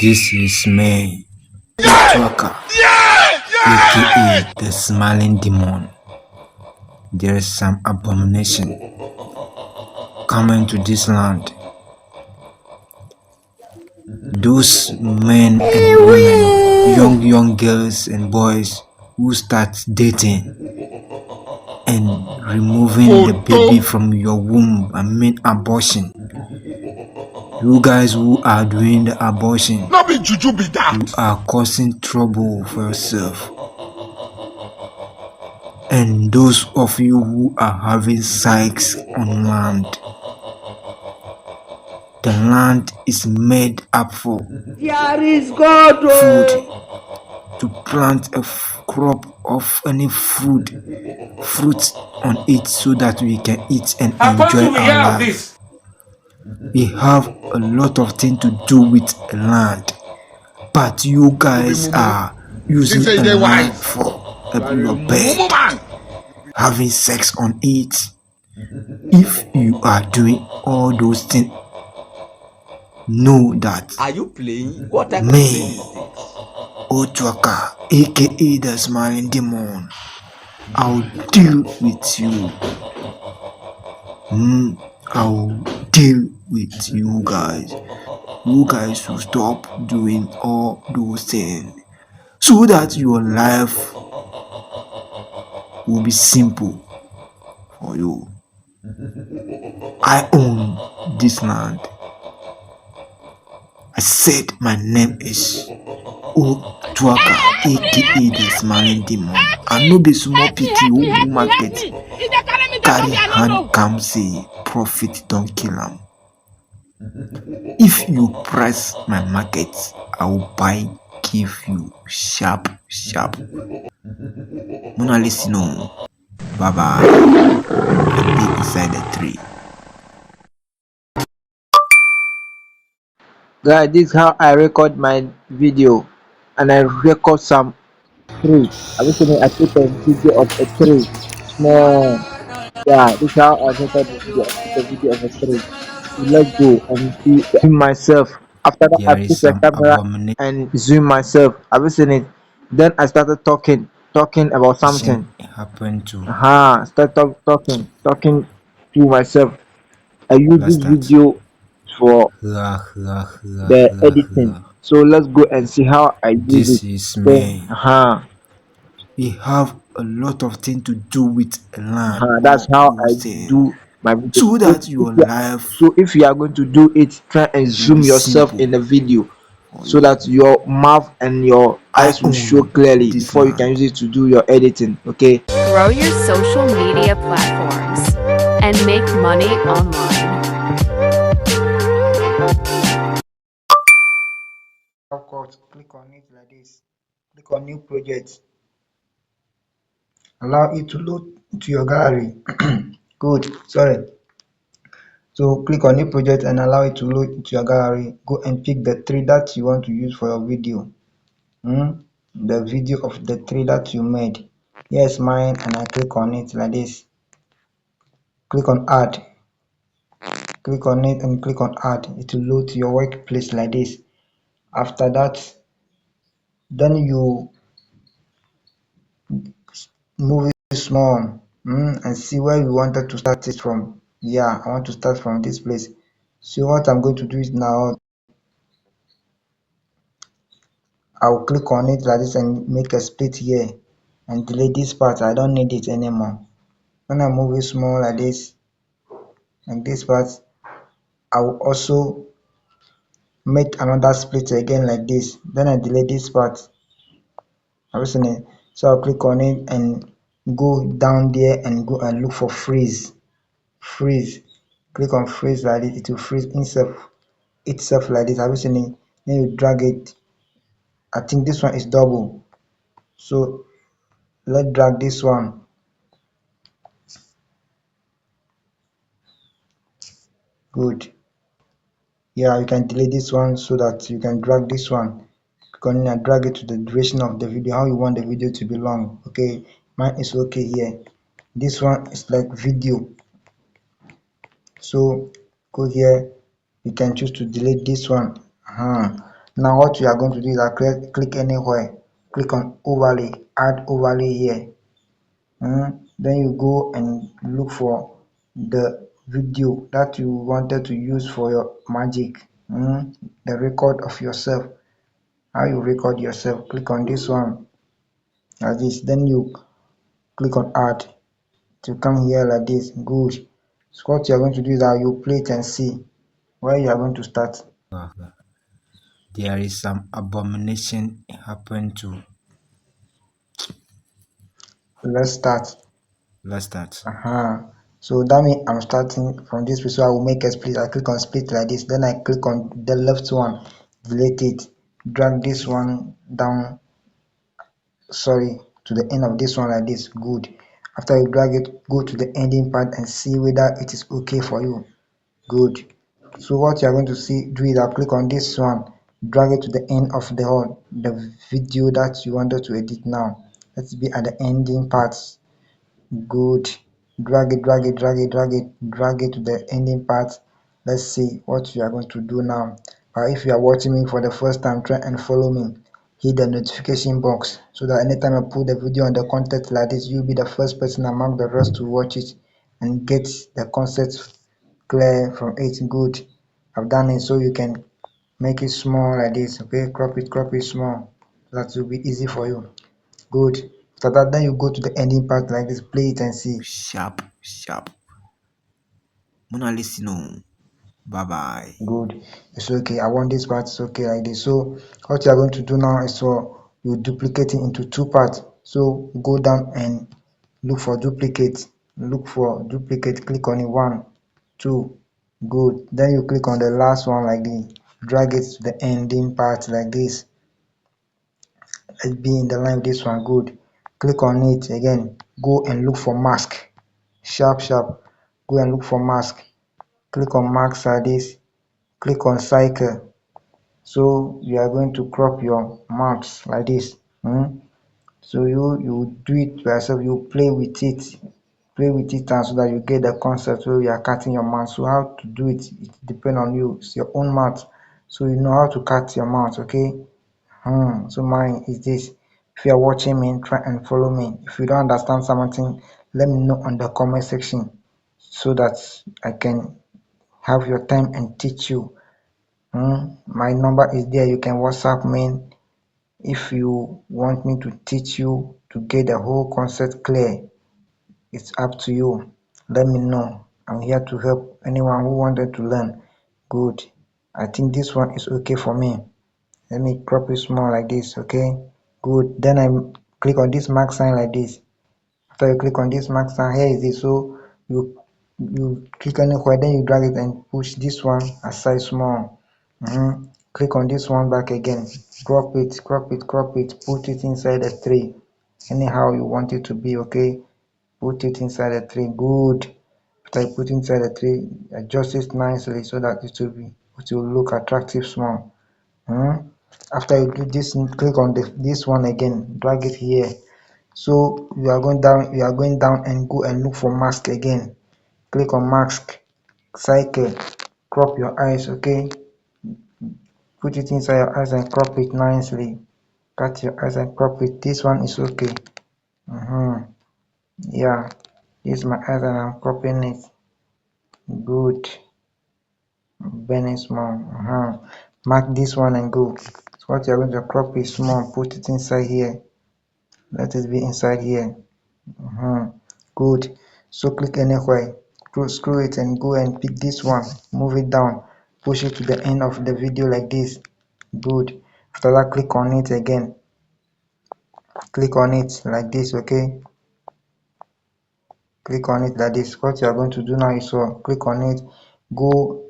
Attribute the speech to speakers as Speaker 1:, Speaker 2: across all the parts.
Speaker 1: This is me, Utwaka, aka the Smiling Demon. There is some abomination coming to this land. Those men and women, young girls and boys who start dating and removing the baby from your womb and mean abortion. You guys who are doing the abortion,
Speaker 2: Not be juju be that.
Speaker 1: you are causing trouble for yourself. And those of you who are having sex on land, the land is made up for
Speaker 3: There is God.
Speaker 1: food, to plant a crop of any fruit on it so that we can eat and enjoy our life. We have a lot of things to do with land, but you guys are using a land for your bed, having sex on it. If you are doing all those things, know that
Speaker 3: Are you playing? What type of
Speaker 1: me,
Speaker 3: play is this?
Speaker 1: Utwaka, aka the Smiling Demon, I'll deal with you. I'll deal with you guys. You guys will stop doing all those things so that your life will be simple for you. I own this land. I said my name is Utwaka, aka the Smiling Demon. I know the small pity who market carry hand come say profit don't kill am. If you price my market, I will buy give you sharp. Mona listen on. Bye bye. I dey inside the tree.
Speaker 4: Guys, this is how I record my video, and I record some tree. I recently I took a video of a tree. Small, yeah, this is how I record the video. I took a video of a tree. So let's go and see myself. After that, I
Speaker 1: There is
Speaker 4: put the
Speaker 1: some
Speaker 4: camera
Speaker 1: abomination
Speaker 4: and zoom myself. I recently, then I started talking about something.
Speaker 1: happen to.
Speaker 4: Start talking to myself. I use
Speaker 1: Let's
Speaker 4: this
Speaker 1: start.
Speaker 4: video for the editing. So let's go and see how I use it.
Speaker 1: This is
Speaker 4: Okay.
Speaker 1: me. We have a lot of things to do with land,
Speaker 4: That's
Speaker 1: all
Speaker 4: how I
Speaker 1: those things,
Speaker 4: do my video.
Speaker 1: so that your life
Speaker 4: So if you are going to do it, try and
Speaker 1: will be
Speaker 4: zoom yourself
Speaker 1: simple
Speaker 4: in the video
Speaker 1: for
Speaker 4: so
Speaker 1: you.
Speaker 4: that your mouth and your
Speaker 1: I
Speaker 4: eyes will show
Speaker 1: own
Speaker 4: clearly
Speaker 1: this
Speaker 4: before you can
Speaker 1: land.
Speaker 4: use it to do your editing. Okay.
Speaker 5: Grow your social media platforms and make money online.
Speaker 4: Of course, click on it like this. Click on new project. Allow it to load to your gallery. Good. Sorry. So click on new project and allow it to load into your gallery. Go and pick the tree that you want to use for your video. The video of the tree that you made. Here's mine, and I click on it like this. Click on add. Click on it and click on add. It will load to your workplace like this. After that, then you move it small and see where you wanted to start it from. Yeah, I want to start from this place. So what I'm going to do is now I'll click on it like this and make a split here and delete this part. I don't need it anymore. When I move it small like this part, I will also make another split again like this. Then I delete this part. So I'll click on it and go down there and go and look for freeze. Click on freeze like this. It will freeze itself like this. Then you drag it. I think this one is double, so let's drag this one. Good. Yeah, you can delete this one so that you can drag this one. Click on it and drag it to the duration of the video, how you want the video to be long. Okay, mine is okay here. This one is like video, so Go here, you can choose to delete this one. Now what you are going to do is click anywhere, click on overlay, add overlay here. Then you go and look for the video that you wanted to use for your magic. The record of yourself, how you record yourself. Click on this one like this, then you click on add to come here like this. Good. So what you are going to do is that you play it and see where you are going to start.
Speaker 1: There is some abomination happen to.
Speaker 4: Let's start.
Speaker 1: Let's start.
Speaker 4: So that means I'm starting from this place. So I will make a split. I click on split like this, then I click on the left one, delete it, drag this one down, sorry, to the end of this one like this. Good. After you drag it, go to the ending part and see whether it is okay for you. Good. So what you are going to see, do is I'll click on this one, drag it to the end of the video that you wanted to edit now. Let's be at the ending parts. Good. Drag it, drag it, drag it, drag it, drag it to the ending part. Let's see what you are going to do now. If you are watching me for the first time, try and follow me. Hit the notification box so that anytime I put the video on the content like this, you'll be the first person among the rest to watch it and get the concept clear from it. Good. I've done it so you can make it small like this. Okay, crop it small. That will be easy for you. Good. After that, then you go to the ending part like this, play it and see.
Speaker 1: Sharp, sharp. Mona listen. Bye bye.
Speaker 4: Good. It's okay. I want this part. It's okay like this. So what you are going to do now is so you duplicate it into two parts. So go down and look for duplicate. Look for duplicate. Click on it. One, two. Good. Then you click on the last one like this. Drag it to the ending part like this. Let's be in the line with this one. Good. Click on it again. Go and look for mask. Sharp, sharp. Go and look for mask. Click on mask like this. Click on cycle. So you are going to crop your marks like this. So you do it by yourself. You play with it, and so that you get the concept where you are cutting your mouth. So how to do it, it depends on you. It's your own mouth, so you know how to cut your mouth. Okay. So mine is this. If you are watching me, try and follow me. If you don't understand something, let me know on the comment section so that I can have your time and teach you. My number is there. You can WhatsApp me if you want me to teach you to get the whole concept clear. It's up to you. Let me know. I'm here to help anyone who wanted to learn. Good. I think this one is okay for me. Let me crop it small like this. Okay. Good. Then I click on this mark sign like this. After you click on this mark sign, here is it. So you click anywhere, then you drag it and push this one aside small. Click on this one back again. Crop it, crop it, crop it. Put it inside the tray. Anyhow you want it to be. Okay. Put it inside the tray. Good. After you put inside the tray, adjust it nicely so that it will look attractive small. After you do this, click on this one again. Drag it here. So you are going down and go and look for mask again. Click on mask, cycle, crop your eyes. Okay. Put it inside your eyes and crop it nicely. Cut your eyes and crop it. This one is okay. Yeah, this is my eyes and I'm cropping it. Good. Bend it small. Mark this one and go. So what you're going to crop is small. Put it inside here. Let it be inside here. Good. So click anywhere. Screw it and go and pick this one. Move it down. Push it to the end of the video like this. Good. After that, click on it again. Click on it like this. Okay. Click on it like this. What you are going to do now is so click on it. Go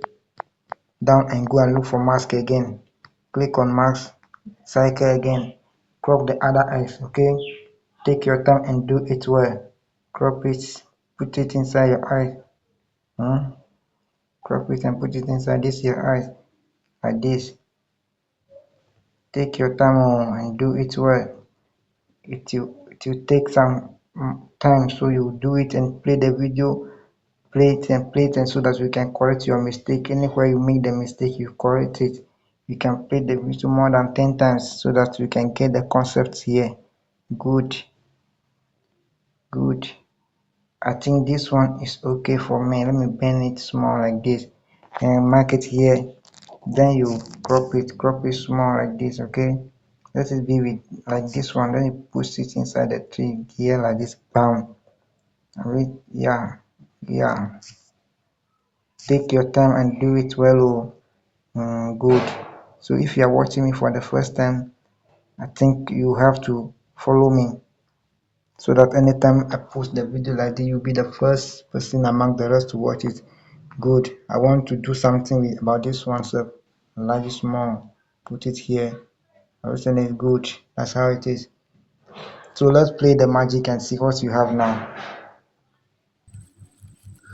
Speaker 4: down and go and look for mask again. Click on mask. Cycle again. Crop the other eyes. Okay. Take your time and do it well. Crop it. Put it inside your eye. Crop it and put it inside this your eyes like this. Take your time and do it well. It will take some time, so you do it and play the video play it and so that we can correct your mistake. Anywhere you make the mistake, you correct it. You can play the video more than 10 times so that we can get the concepts here. Good, good. I think this one is okay for me. Let me bend it small like this and mark it here. Then you crop it small like this, okay? Let it be with like this one. Then you push it inside the tree here like this. Bam. Alright, yeah, yeah. Take your time and do it well. Oh. Good. So if you are watching me for the first time, I think you have to follow me so that anytime I post the video like this, you'll be the first person among the rest to watch it. Good. I want to do something about this one, so large it small, put it here. Everything is good. That's how it is. So let's play the magic and see what you have now.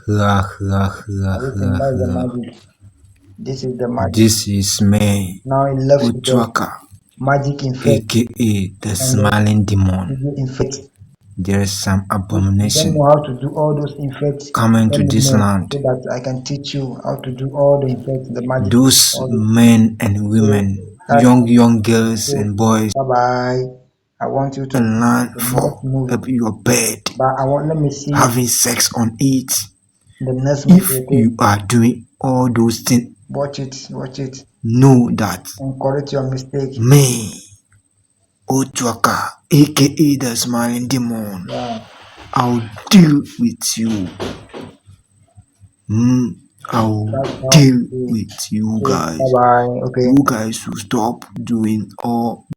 Speaker 4: Everything, that's the magic. This is the magic.
Speaker 1: This is me,
Speaker 4: Now it left with the
Speaker 1: Utuaka,
Speaker 4: magic effect
Speaker 1: aka the
Speaker 4: and
Speaker 1: smiling demon.
Speaker 4: the effect.
Speaker 1: There is some
Speaker 4: If you don't
Speaker 1: abomination
Speaker 4: know how to do all those effects,
Speaker 1: coming
Speaker 4: let
Speaker 1: to
Speaker 4: me
Speaker 1: this
Speaker 4: know
Speaker 1: land.
Speaker 4: so that I can teach you how to do all the effects, the magic,
Speaker 1: Those
Speaker 4: all this.
Speaker 1: men and women,
Speaker 4: That's
Speaker 1: young girls
Speaker 4: so.
Speaker 1: and boys,
Speaker 4: Bye bye. I want you to
Speaker 1: and land
Speaker 4: the
Speaker 1: for
Speaker 4: next movie,
Speaker 1: your bed,
Speaker 4: but I want let me see
Speaker 1: having sex on it.
Speaker 4: the next movie.
Speaker 1: If
Speaker 4: Okay,
Speaker 1: you are doing all those things,
Speaker 4: watch it,
Speaker 1: know that
Speaker 4: and correct your mistake.
Speaker 1: me, Otuaka, aka the smiling demon,
Speaker 4: Yeah,
Speaker 1: I'll deal with you. I'll
Speaker 4: that's how
Speaker 1: deal
Speaker 4: it is.
Speaker 1: with you
Speaker 4: So bye
Speaker 1: guys.
Speaker 4: bye. Okay.
Speaker 1: You guys will stop doing all